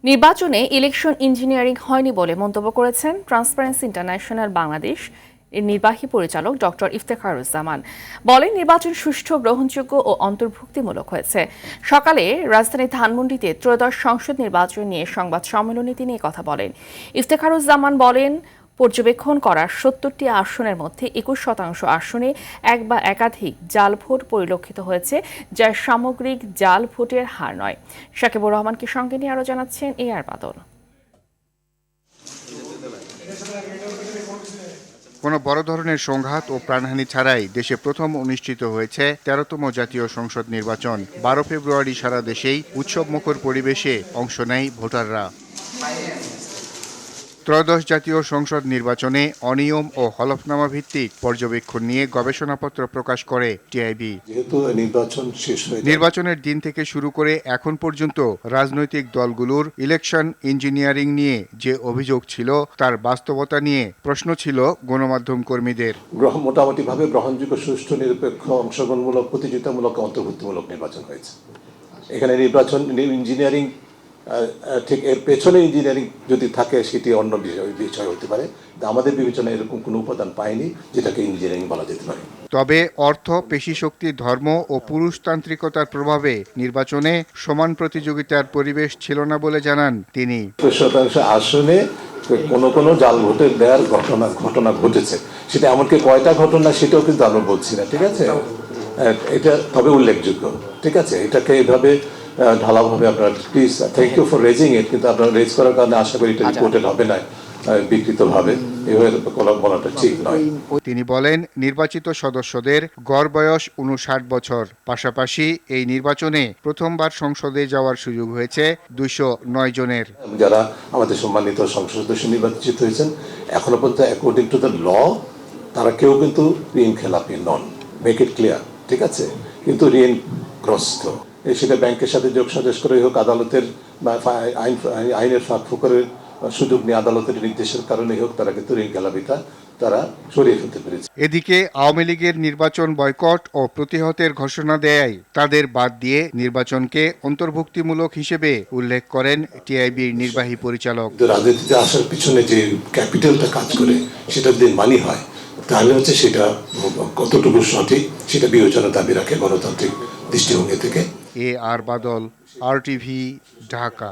নির্বাচনে election engineering হয়নি বলে মন্তব্য করেছেন ট্রান্সপারেন্সি ইন্টারন্যাশনাল বাংলাদেশ এর নির্বাহী পরিচালক ডক্টর ইফতেখারুজ্জামান। বলেন, নির্বাচন সুষ্ঠু, গ্রহণযোগ্য ও অন্তর্ভুক্তিমূলক হয়েছে। সকালে রাজধানীর ধানমন্ডিতে ত্রয়োদশ সংসদ নির্বাচন নিয়ে সংবাদ সম্মেলনে তিনি কথা বলেন। ইফতেখারুজ্জামান বলেন, পর্যবেক্ষণ করা ৭০টি আসনের মধ্যে ২১% আসনে এক বা একাধিক জাল ভোট পরিলক্ষিত হয়েছে, যা সামগ্রিক জাল ভোটের হার নয়। সাকিবুর রহমানকে সঙ্গে নিয়ে আরও জানাচ্ছেন আর বাদল। কোনো বড় ধরনের সংঘাত ও প্রাণহানি ছাড়াই দেশে প্রথম অনুষ্ঠিত হয়েছে ১৩তম জাতীয় সংসদ নির্বাচন। ১২ ফেব্রুয়ারি সারা দেশেই উৎসবমুখর পরিবেশে অংশ নেয় ভোটাররা। ত্রয়োদশ জাতীয় সংসদ নির্বাচনে অনিয়ম ও হলফনামা ভিত্তিক পর্যবেক্ষণ নিয়ে গবেষণাপত্র প্রকাশ করে টিআইবি। যেহেতু নির্বাচন শেষ হয়ে নির্বাচনের দিন থেকে শুরু করে এখন পর্যন্ত রাজনৈতিক দলগুলোর ইলেকশন ইঞ্জিনিয়ারিং নিয়ে যে অভিযোগ ছিল তার বাস্তবতা নিয়ে প্রশ্ন ছিল গণমাধ্যম কর্মীদের। মোটামুটিভাবে গ্রহণযোগ্য, সুষ্ঠু, নিরপেক্ষ, অংশগ্রহণমূলক, প্রতিযোগিতামূলক, অন্তর্ভুক্তিমূলক নির্বাচন হয়েছে। এখানে নির্বাচন ইঞ্জিনিয়ারিং ঠিক এর পেছনে ইঞ্জিনিয়ারিং যদি থাকে সেটি অন্য বিষয় হতে পারে। আমাদের বিবেচনায় এরকম কোনো উপাদান পাইনি যেটাকে ইঞ্জিনিয়ারিং বলা যেতে পারে। তবে অর্থ, পেশিশক্তি, ধর্ম ও পুরুষতান্ত্রিকতার প্রভাবে নির্বাচনে সমান প্রতিযোগিতার পরিবেশ ছিল না বলে জানান তিনি। শতাংশ আসনে কোনো জাল ভোটের দেওয়ার ঘটনা ঘটেছে, সেটা এমনকি কয়টা ঘটনা সেটাও কিন্তু আমরা বলছি না, ঠিক আছে। এটা তবে উল্লেখযোগ্য, ঠিক আছে। এটাকে এভাবে ঢালাভাবে আপনারা please, thank you for raising it, কিন্তু আপনারা রেজ করার কারণে আশা করি এটা রিপোর্টেড হবে না বিকৃতভাবে, এভাবে বলাটা ঠিক নয়। তিনি বলেন, নির্বাচিত সদস্যদের গড় বয়স ৫৯ বছর। পাশাপাশি এই নির্বাচনে প্রথমবার সংসদে যাওয়ার সুযোগ হয়েছে ২০৯ জনের। যারা আমাদের সম্মানিত সংসদ সদস্য নির্বাচিত হয়েছেন এখনো পর্যন্ত অ্যাকর্ডিং টু দ্য ল তারা কেউ কিন্তু ঋণ খেলাপি নন, মেক ইট ক্লিয়ার, ঠিক আছে। কিন্তু ঋণগ্রস্ত, সেটা ব্যাংকের সাথে যোগ সাজস করে হোক, আদালতের বা আইনের ফাঁক ফোকরের সুযোগ নিয়ে আদালতের নির্দেশের কারণে হোক, তারা কিন্তু ঋণ খেলাপিটা তারা সরিয়ে ফেলতে পেরেছে। এদিকে আওয়ামী লীগের নির্বাচন বয়কট ও প্রতিহতের ঘোষণা দেয় তাদের বাদ দিয়ে নির্বাচনকে অন্তর্ভুক্তিমূলক হিসেবে উল্লেখ করেন টিআইবির নির্বাহী পরিচালক। রাজনীতিতে আসার পিছনে যে ক্যাপিটালটা কাজ করে সেটা যদি মানি হয় তাহলে হচ্ছে সেটা কতটুকু সঠিক সেটা বিবেচনা দাবি রাখে গণতান্ত্রিক দৃষ্টিভঙ্গি থেকে। আর বাদল, RTV, ঢাকা।